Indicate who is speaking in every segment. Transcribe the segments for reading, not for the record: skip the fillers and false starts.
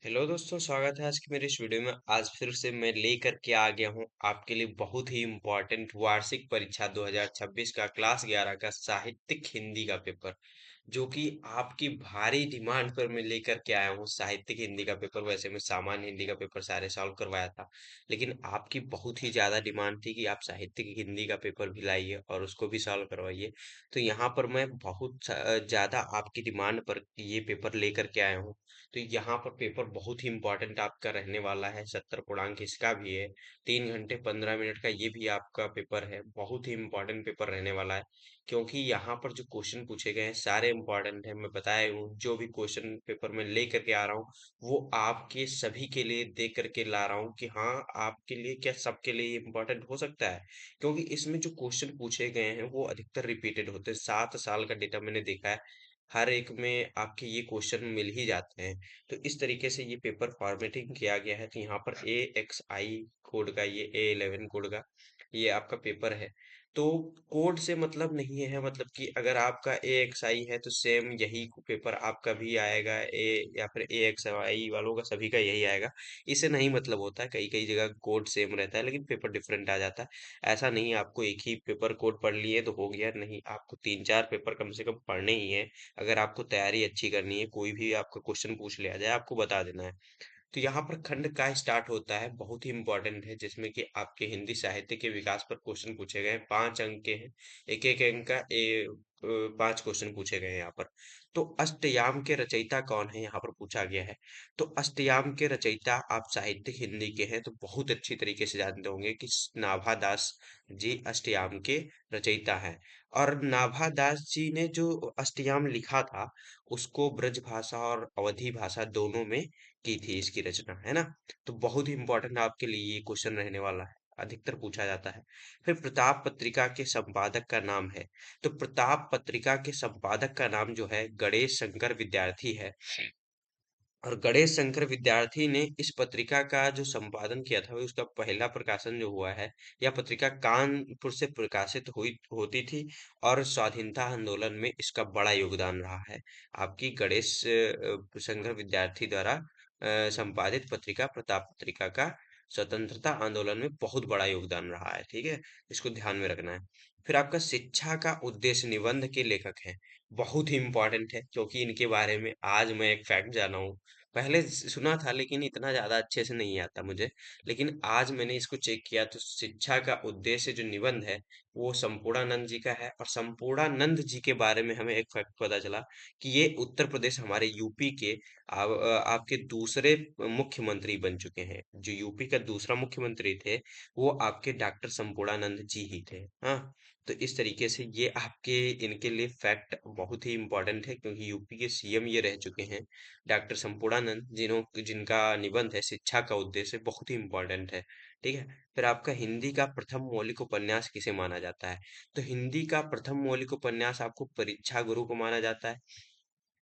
Speaker 1: Hello दोस्तों, स्वागत है आज की मेरी इस वीडियो में। आज फिर से मैं लेकर के आ गया हूँ आपके लिए बहुत ही इम्पोर्टेंट वार्षिक परीक्षा 2026 का क्लास 11 का साहित्यिक हिंदी का पेपर, जो कि आपकी भारी डिमांड पर मैं लेकर के आया हूँ। साहित्यिक हिंदी का पेपर, वैसे मैं सामान्य हिंदी का पेपर सारे सॉल्व करवाया था, लेकिन आपकी बहुत ही ज्यादा डिमांड थी कि आप साहित्यिक हिंदी का पेपर भी लाइए और उसको भी सॉल्व करवाइए। तो यहाँ पर मैं बहुत ज्यादा आपकी डिमांड पर ये पेपर लेकर के आया हूँ। तो यहाँ पर पेपर बहुत ही इंपॉर्टेंट आपका रहने वाला है। 70 पूर्णांक इसका भी है। 3 घंटे 15 मिनट का ये भी आपका पेपर है। बहुत ही इंपॉर्टेंट पेपर रहने वाला है, क्योंकि यहाँ पर जो क्वेश्चन पूछे गए हैं सारे इंपॉर्टेंट है। मैं बताया हूँ, जो भी क्वेश्चन पेपर में ले करके आ रहा हूँ वो आपके सभी के लिए दे करके ला रहा हूँ कि हाँ, आपके लिए क्या सबके लिए इम्पोर्टेंट हो सकता है। क्योंकि इसमें जो क्वेश्चन पूछे गए हैं वो अधिकतर रिपीटेड होते हैं। 7 साल का डेटा मैंने देखा है, हर एक में आपके ये क्वेश्चन मिल ही जाते हैं। तो इस तरीके से ये पेपर फॉर्मेटिंग किया गया है। तो यहाँ पर AXI कोड का, ये A11 कोड का ये आपका पेपर है। तो कोड से मतलब नहीं है, मतलब कि अगर आपका AXI है तो सेम यही पेपर आपका भी आएगा। ए या फिर AXI वालों का सभी का यही आएगा। इससे नहीं मतलब होता है, कई कई जगह कोड सेम रहता है लेकिन पेपर डिफरेंट आ जाता है। ऐसा नहीं आपको एक ही पेपर कोड पढ़ लिए तो हो गया, नहीं, आपको 3 4 पेपर कम से कम पढ़ने ही है। अगर आपको तैयारी अच्छी करनी है, कोई भी आपका क्वेश्चन पूछ लिया जाए आपको बता देना है। तो यहाँ पर खंड का स्टार्ट होता है, बहुत ही इंपॉर्टेंट है, जिसमें कि आपके हिंदी साहित्य के विकास पर क्वेश्चन पूछे गए हैं। 5 अंक के हैं, एक एक अंक का 5 क्वेश्चन पूछे गए हैं यहाँ पर। तो अष्टयाम के रचयिता कौन है, यहाँ पर पूछा गया है। तो अष्टयाम के रचयिता आप साहित्यिक हिंदी के हैं तो बहुत अच्छी तरीके से जानते होंगे कि नाभा दास जी अष्टयाम के रचयिता हैं। और नाभा दास जी ने जो अष्टयाम लिखा था उसको ब्रज भाषा और अवधी भाषा दोनों में की थी इसकी रचना, है ना। तो बहुत ही इंपॉर्टेंट आपके लिए ये क्वेश्चन रहने वाला है, अधिकतर पूछा जाता है। फिर प्रताप पत्रिका के संपादक का नाम है। तो प्रताप पत्रिका के संपादक का नाम जो है गणेश शंकर विद्यार्थी है। और गणेश शंकर विद्यार्थी ने इस पत्रिका का जो संपादन किया था, उसका पहला प्रकाशन जो हुआ है, यह पत्रिका कानपुर से प्रकाशित हुई होती थी। और स्वाधीनता आंदोलन में इसका बड़ा योगदान रहा है। आपकी गणेश शंकर विद्यार्थी द्वारा संपादित पत्रिका प्रताप पत्रिका का स्वतंत्रता आंदोलन में बहुत बड़ा योगदान रहा है। ठीक है, इसको ध्यान में रखना है। फिर आपका शिक्षा का उद्देश्य निबंध के लेखक हैं। बहुत ही इम्पोर्टेंट है, क्योंकि इनके बारे में आज मैं एक फैक्ट जाना हूँ। पहले सुना था लेकिन इतना ज्यादा अच्छे से नहीं आता मुझे, लेकिन आज मैंने इसको चेक किया तो शिक्षा का उद्देश्य जो निबंध है वो संपूर्णानंद जी का है। और संपूर्णानंद जी के बारे में हमें एक फैक्ट पता चला कि ये उत्तर प्रदेश, हमारे यूपी के आपके दूसरे मुख्यमंत्री बन चुके हैं। जो यूपी का दूसरा मुख्यमंत्री थे वो आपके डॉक्टर संपूर्णानंद जी ही थे। हाँ, तो इस तरीके से ये आपके इनके लिए फैक्ट बहुत ही इंपॉर्टेंट है, क्योंकि यूपी के सीएम ये रह चुके हैं डॉक्टर संपूर्णानंद, जिनका निबंध है शिक्षा का उद्देश्य, बहुत ही इंपॉर्टेंट है। ठीक है। फिर आपका हिंदी का प्रथम मौलिक उपन्यास किसे माना जाता है। तो हिंदी का प्रथम मौलिक उपन्यास आपको परीक्षा गुरु को माना जाता है।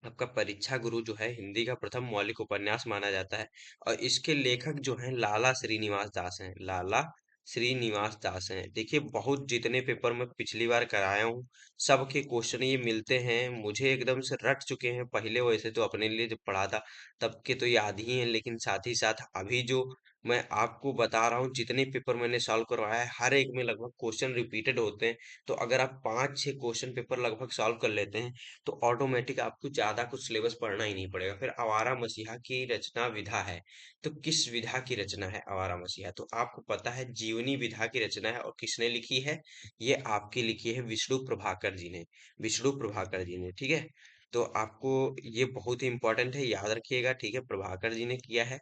Speaker 1: आपका परीक्षा गुरु जो है हिंदी का प्रथम मौलिक उपन्यास माना जाता है। और इसके लेखक जो हैं लाला श्रीनिवास दास हैं। लाला श्रीनिवास दास हैं। देखिए, बहुत जितने पेपर मैं पिछली बार कराया हूँ सबके क्वेश्चन ये मिलते हैं, मुझे एकदम से रट चुके हैं। पहले वैसे तो अपने लिए जब पढ़ा था तब के तो याद ही हैं, लेकिन साथ ही साथ अभी जो मैं आपको बता रहा हूँ, जितने पेपर मैंने सॉल्व करवाया है हर एक में लगभग क्वेश्चन रिपीटेड होते हैं। तो अगर आप 5 6 क्वेश्चन पेपर लगभग सॉल्व कर लेते हैं तो ऑटोमेटिक आपको ज्यादा कुछ सिलेबस पढ़ना ही नहीं पड़ेगा। फिर आवारा मसीहा की रचना विधा है। तो किस विधा की रचना है आवारा मसीहा, तो आपको पता है जीवनी विधा की रचना है। और किसने लिखी है, ये आपकी लिखी है विष्णु प्रभाकर जी ने। विष्णु प्रभाकर जी ने, ठीक है। तो आपको ये बहुत ही इंपॉर्टेंट है, याद रखिएगा। ठीक है, प्रभाकर जी ने किया है।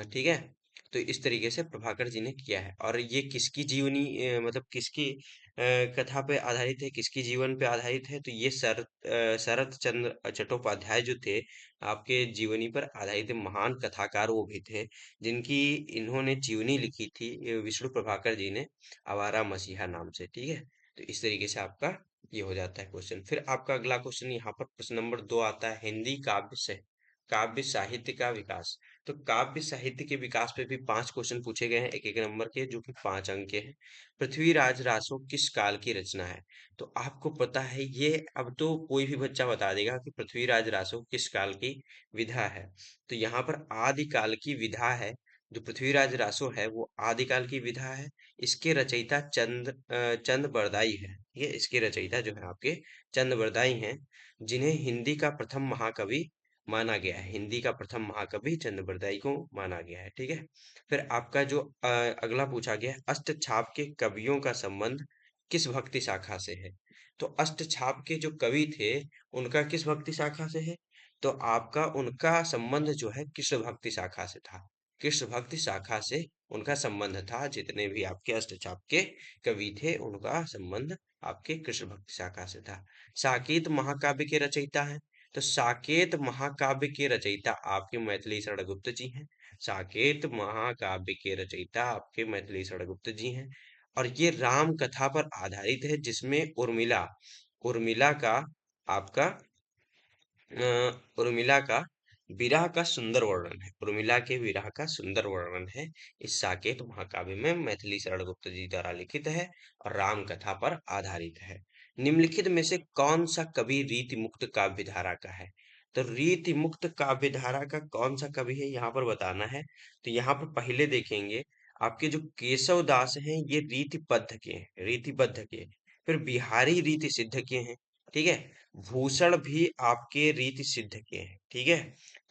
Speaker 1: ठीक है। तो इस तरीके से प्रभाकर जी ने किया है। और ये किसकी जीवनी, मतलब किसकी कथा पे आधारित है, किसकी जीवन पे आधारित है, तो ये शरत चंद्र चट्टोपाध्याय जो थे आपके जीवनी पर आधारित महान कथाकार वो भी थे, जिनकी इन्होंने जीवनी लिखी थी, ये विष्णु प्रभाकर जी ने, आवारा मसीहा नाम से। ठीक है। तो इस तरीके से आपका ये हो जाता है क्वेश्चन। फिर आपका अगला क्वेश्चन यहाँ पर प्रश्न नंबर 2 आता है, हिंदी काव्य से। काव्य साहित्य का विकास। तो काव्य साहित्य के विकास पे भी 5 क्वेश्चन पूछे गए हैं, एक एक नंबर के, जो कि 5 अंक के हैं। पृथ्वीराज रासो किस काल की रचना है? तो आपको पता है ये, अब तो कोई भी बच्चा बता देगा कि पृथ्वीराज रासो किस काल की विधा है। तो यहाँ पर आदिकाल की विधा है। जो पृथ्वीराज रासो है वो आदिकाल की विधा है। इसके रचयिता चंद बरदाई है। ये इसके रचयिता जो है आपके चंद बरदाई हैं, जिन्हें हिंदी का प्रथम महाकवि माना गया है। हिंदी का प्रथम महाकवि चंद बरदाई को माना गया है। ठीक है। फिर आपका जो अगला पूछा गया है, अष्टछाप के कवियों का संबंध किस भक्ति शाखा से है? तो अष्टछाप के जो कवि थे, उनका किस भक्ति शाखा से है? तो आपका उनका संबंध जो है कृष्ण भक्ति शाखा से था। कृष्ण भक्ति शाखा से उनका संबंध था। जितने भी आपके अष्टछाप के कवि थे, उनका संबंध आपके कृष्ण भक्ति शाखा से था। साकेत महाकाव्य के रचयिता हैं। तो साकेत महाकाव्य के रचयिता आपके मैथिली शरण गुप्त जी हैं। साकेत महाकाव्य के रचयिता आपके मैथिली शरण गुप्त जी हैं। और ये राम कथा पर आधारित है, जिसमें उर्मिला उर्मिला का आपका उर्मिला का विरह का सुंदर वर्णन है। उर्मिला के विरह का सुंदर वर्णन है इस साकेत महाकाव्य में। मैथिली शरण गुप्त जी द्वारा लिखित है और राम कथा पर आधारित है। निम्नलिखित में से कौन सा कवि रीति मुक्त काव्य धारा का है? तो रीति मुक्त काव्य धारा का कौन सा कवि है, यहाँ पर बताना है। तो यहाँ पर पहले देखेंगे, आपके जो केशव दास हैं ये रीतिबद्ध के हैं, रीतिबद्ध के। फिर बिहारी रीति सिद्ध के हैं। ठीक है। भूषण भी आपके रीति सिद्ध के हैं। ठीक है।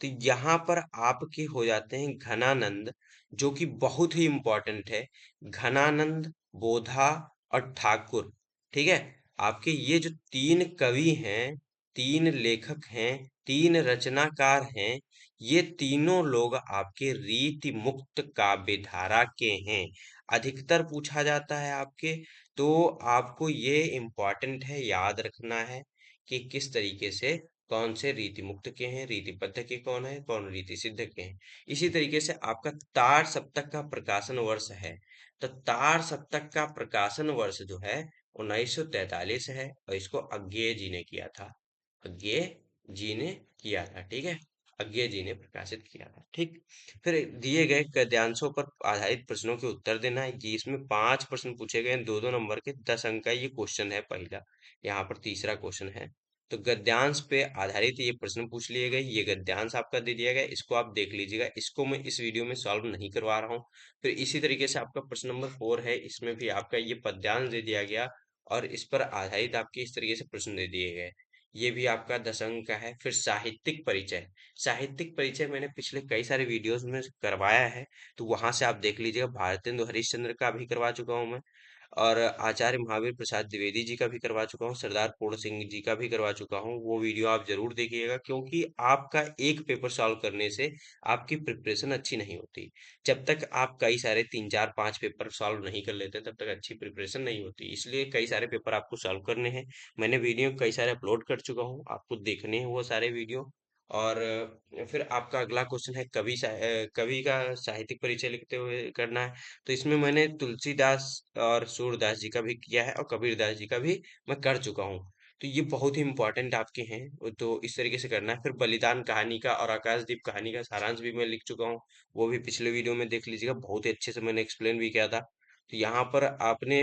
Speaker 1: तो यहाँ पर आपके हो जाते हैं घनानंद, जो कि बहुत ही इंपॉर्टेंट है। घनानंद, बोधा और ठाकुर। ठीक है। आपके ये जो 3 कवि हैं, 3 लेखक हैं, 3 रचनाकार हैं, ये तीनों लोग आपके रीति मुक्त काव्य धारा के हैं। अधिकतर पूछा जाता है आपके। तो आपको ये इम्पोर्टेंट है, याद रखना है कि किस तरीके से कौन से रीति मुक्त के हैं, रीतिबद्ध के कौन है, कौन रीति सिद्ध के हैं। इसी तरीके से आपका तार सप्तक का प्रकाशन वर्ष है। तो तार सप्तक का प्रकाशन वर्ष जो है 1943 है, और इसको अज्ञेय जी ने किया था। अज्ञेय जी ने किया था। ठीक है। अज्ञेय जी ने प्रकाशित किया था। ठीक। फिर दिए गए गद्यांशों पर आधारित प्रश्नों के उत्तर देना है। जी, इसमें 5 प्रश्न पूछे गए हैं, 2-2 नंबर के, 10 अंक का ये क्वेश्चन है पहला। यहाँ पर तीसरा क्वेश्चन है। तो गद्यांश पे आधारित ये प्रश्न पूछ लिए गए। ये गद्यांश आपका दे दिया गया, इसको आप देख लीजिएगा। इसको मैं इस वीडियो में सॉल्व नहीं करवा रहा हूँ। फिर इसी तरीके से आपका प्रश्न नंबर 4 है, इसमें भी आपका ये पद्यांश दे दिया गया, और इस पर आधारित आपके इस तरीके से प्रश्न दे दिए गए। ये भी आपका 10 अंक का है। फिर साहित्यिक परिचय। साहित्यिक परिचय मैंने पिछले कई सारे वीडियोस में करवाया है, तो वहां से आप देख लीजिएगा। भारतेंदु हरिश्चंद्र का भी करवा चुका हूँ मैं, और आचार्य महावीर प्रसाद द्विवेदी जी का भी करवा चुका हूँ, सरदार पूर्ण सिंह जी का भी करवा चुका हूँ। वो वीडियो आप जरूर देखिएगा, क्योंकि आपका एक पेपर सॉल्व करने से आपकी प्रिपरेशन अच्छी नहीं होती। जब तक आप कई सारे 3, 4, 5 पेपर सॉल्व नहीं कर लेते, तब तक अच्छी प्रिपरेशन नहीं होती। इसलिए कई सारे पेपर आपको सॉल्व करने हैं। मैंने वीडियो कई सारे अपलोड कर चुका हूँ, आपको देखने हैं वो सारे वीडियो। और फिर आपका अगला क्वेश्चन है कवि का साहित्यिक परिचय लिखते हुए करना है। तो इसमें मैंने तुलसीदास और सूरदास जी का भी किया है, और कबीरदास जी का भी मैं कर चुका हूँ। तो ये बहुत ही इंपॉर्टेंट आपके हैं, तो इस तरीके से करना है। फिर बलिदान कहानी का और आकाशदीप कहानी का सारांश भी मैं लिख चुका हूँ। वो भी पिछले वीडियो में देख लीजिएगा, बहुत ही अच्छे से मैंने एक्सप्लेन भी किया था। तो यहाँ पर आपने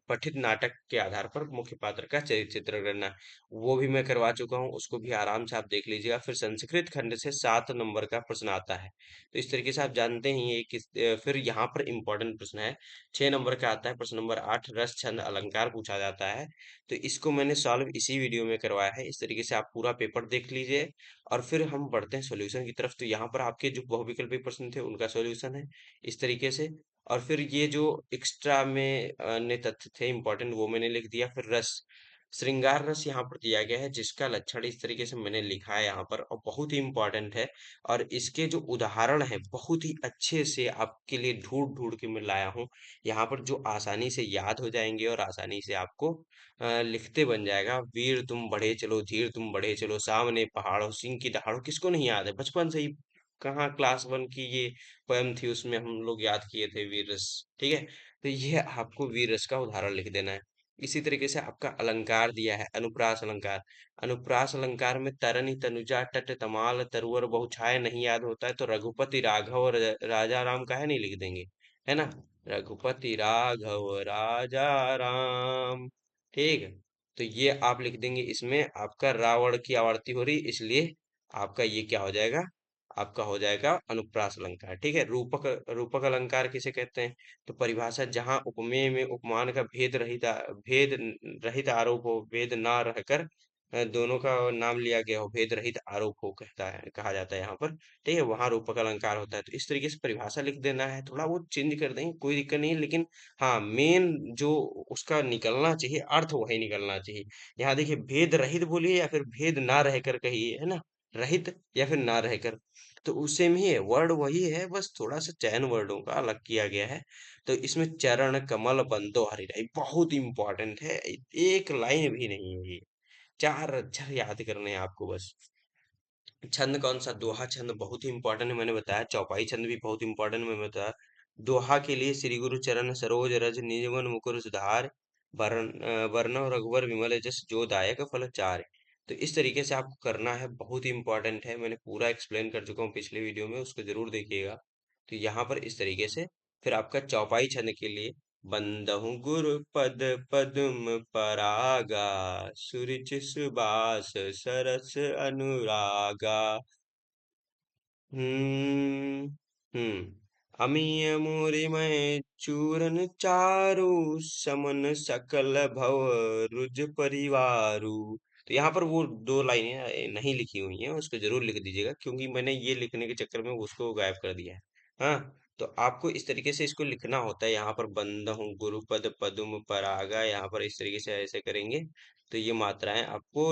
Speaker 1: पठित नाटक के आधार पर मुख्य पात्र का चरित्र चित्रण करना है, वो भी मैं करवा चुका हूँ। उसको भी आराम से आप देख लीजिएगा। फिर संस्कृत खंड से 7 नंबर का प्रश्न आता है। तो इस तरीके से आप जानते ही ये फिर यहाँ पर इंपॉर्टेंट प्रश्न है, 6 नंबर का आता है। प्रश्न नंबर 8, रस छंद अलंकार पूछा जाता है। तो इसको मैंने सॉल्व इसी वीडियो में करवाया है। इस तरीके से आप पूरा पेपर देख लीजिए, और फिर हम बढ़ते हैं सॉल्यूशन की तरफ। तो यहाँ पर आपके जो बहुविकल्पी प्रश्न थे, उनका सॉल्यूशन है इस तरीके से। और फिर ये जो एक्स्ट्रा में अन्य तथ्य थे इंपॉर्टेंट, वो मैंने लिख दिया। फिर रस, श्रृंगार रस यहाँ पर दिया गया है, जिसका लक्षण इस तरीके से मैंने लिखा है यहाँ पर, और बहुत ही इंपॉर्टेंट है। और इसके जो उदाहरण है, बहुत ही अच्छे से आपके लिए ढूंढ ढूंढ के मैं लाया हूँ यहाँ पर, जो आसानी से याद हो जाएंगे और आसानी से आपको लिखते बन जाएगा। वीर तुम बढ़े चलो, धीर तुम बढ़े चलो, सामने पहाड़ों, सिंह की दहाड़ो, किसको नहीं याद है? बचपन से ही, कहाँ क्लास 1 की ये पोयम थी, उसमें हम लोग याद किए थे वीर रस। ठीक है। तो ये आपको वीर रस का उदाहरण लिख देना है। इसी तरीके से आपका अलंकार दिया है, अनुप्रास अलंकार। अनुप्रास अलंकार में तरनी तनुजा टट तमाल तरुवर बहुछाया नहीं याद होता है तो रघुपति राघव और राजा राम का है नहीं लिख देंगे, है ना। रघुपति राघव राजा राम, ठीक है। तो ये आप लिख देंगे, इसमें आपका रावण की आवर्ती हो रही, इसलिए आपका ये क्या हो जाएगा, आपका हो जाएगा अनुप्रास अलंकार, ठीक है। रूपक, रूपक अलंकार किसे कहते हैं, तो परिभाषा जहां उपमेय में उपमान का भेद रहित आरोप हो, भेद ना रहकर दोनों का नाम लिया गया हो, भेद रहित आरोप हो, कहता है, कहा जाता है यहाँ पर, ठीक है, वहां रूपक अलंकार होता है। तो इस तरीके से परिभाषा लिख देना है, थोड़ा वो चेंज कर देंगे, कोई दिक्कत नहीं है, लेकिन हाँ मेन जो उसका निकलना चाहिए अर्थ वही निकलना चाहिए। यहाँ देखिए, भेद रहित बोलिए या फिर भेद ना रहकर कहिए, है ना, रहित या फिर ना रहकर, तो उसे में ही है, वर्ड वही है, बस थोड़ा सा चयन वर्डों का अलग किया गया है। तो इसमें चरण कमल बंदो हरिराई बहुत इंपॉर्टेंट है, एक लाइन भी नहीं है ये, चार अक्षर याद करने हैं आपको बस। छंद कौन सा, दोहा छंद बहुत ही इंपॉर्टेंट है, मैंने बताया। चौपाई छंद भी बहुत इंपॉर्टेंट मैंने बताया। दोहा के लिए श्री गुरु चरण सरोज रज निजमन मुकुर सुधार, वरनौ रघुवर विमल जस जो दायक फल चार। तो इस तरीके से आपको करना है, बहुत ही इंपॉर्टेंट है, मैंने पूरा एक्सप्लेन कर चुका हूँ पिछले वीडियो में, उसको जरूर देखिएगा। तो यहाँ पर इस तरीके से, फिर आपका चौपाई छंद के लिए, बंदहु गुरु पद पद्म परागा, सुरुचि सुबास सरस अनुरागा। हम्म। अमीय मोरि मैं चूरन चारु, समन सकल भव रुज परिवारु। तो यहाँ पर वो दो लाइनें नहीं लिखी हुई हैं, उसको जरूर लिख दीजिएगा, क्योंकि मैंने ये लिखने के चक्कर में उसको गायब कर दिया है। हाँ, तो आपको इस तरीके से इसको लिखना होता है। यहाँ पर बंद हूँ गुरुपद पदुम परागा, यहाँ पर इस तरीके से ऐसे करेंगे, तो ये मात्राएं आपको